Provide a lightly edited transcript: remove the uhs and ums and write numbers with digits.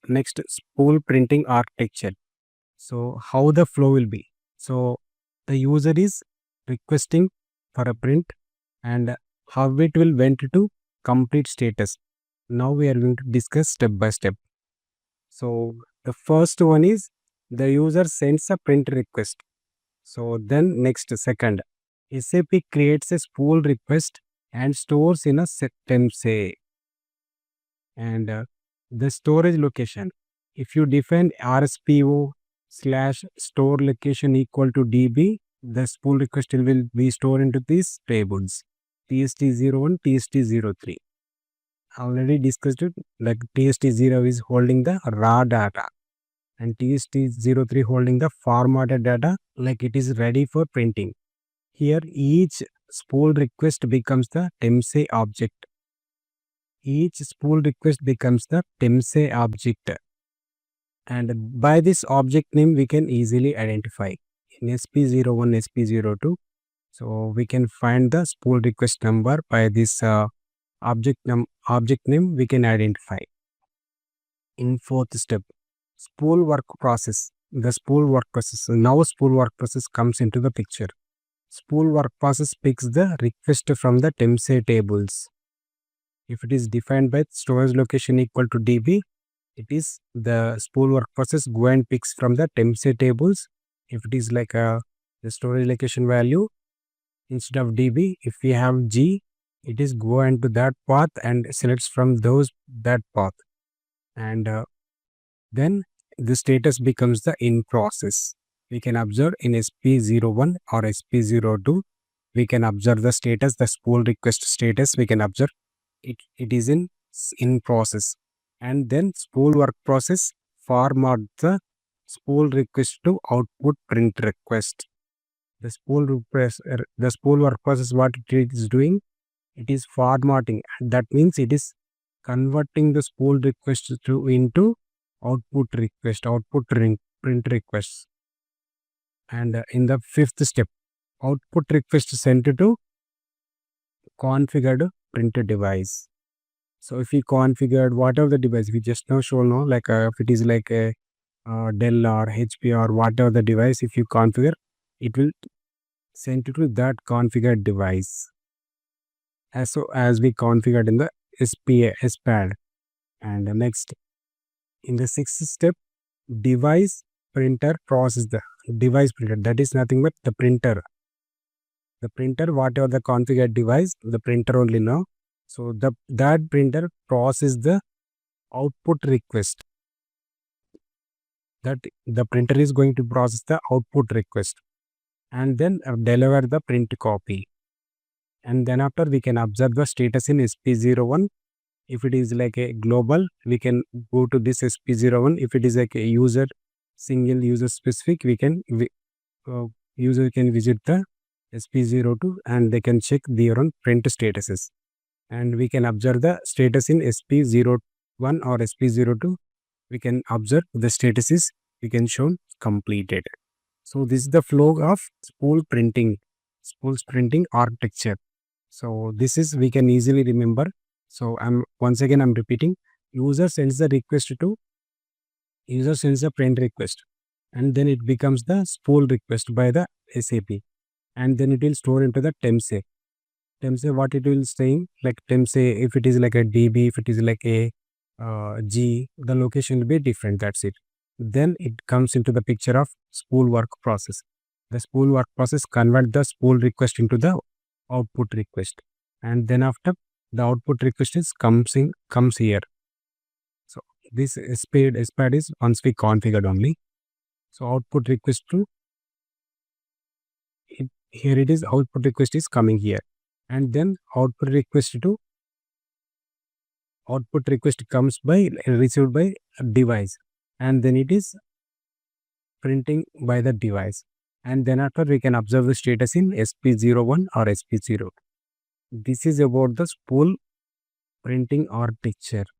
next spool printing architecture. So how the flow will be. So the user is requesting for a print and how it will went to complete status. Now we are going to discuss step by step. So the first one is the user sends a print request. So then next second, SAP creates a spool request and stores in a TEMSE. And the storage location. If you define RSPO slash store location equal to DB, the spool request will be stored into these tables TST01, TST03. Already discussed it, like TST0 is holding the raw data and TST03 holding the formatted data, like it is ready for printing. Here each spool request becomes the TEMSE object. Each spool request becomes the TEMSE object, and by this object name we can easily identify in SP01, SP02. So we can find the spool request number by this object name we can identify. In fourth step, spool work process. The spool work process. Now spool work process comes into the picture. Spool work process picks the request from the TEMSE tables. If it is defined by storage location equal to DB, it is the spool work process go and picks from the TEMSE tables. If it is like the storage location value instead of DB, if we have G, it is go into that path and selects from that path, and then the status becomes the in process. We can observe in SP01 or SP02, we can observe the status, the spool request status. We can observe it is in process, and then spool work process format the spool request to output print request. The spool work process, what it is doing, it is formatting. That means it is converting the spool request into output request, print requests. And in the fifth step, output request sent to configured printer device. So if we configured whatever the device we just now shown, no, like if it is like a Dell or HP or whatever the device, if you configure, it will send to that configured device as we configured in the SPAD. And next, in the sixth step, device printer process the device printer. That is nothing but the printer. The printer, whatever the configured device, the printer only now. So that printer process the output request. That the printer is going to process the output request and then deliver the print copy. And then after we can observe the status in SP01. If it is like a global, we can go to this SP01. If it is like a single user specific, user can visit the SP02 and they can check their own print statuses. And we can observe the status in SP01 or SP02. We can observe the statuses we can show completed. So this is the flow of spool printing architecture. So this is we can easily remember. So I'm repeating. User sends a print request, and then it becomes the spool request by the SAP, and then it will store into the TEMSE. TEMSE, what it will saying, like TEMSE, if it is like a DB, if it is like a G, the location will be different. That's it. Then it comes into the picture of spool work process. The spool work process convert the spool request into the output request, and then after the output request comes here. So this SPAD is once we configured only. So output request here it is, output request is coming here, and then output request comes by received by device, and then it is printing by the device, and then after we can observe the status in SP01 or SP0. This is about the spool printing architecture.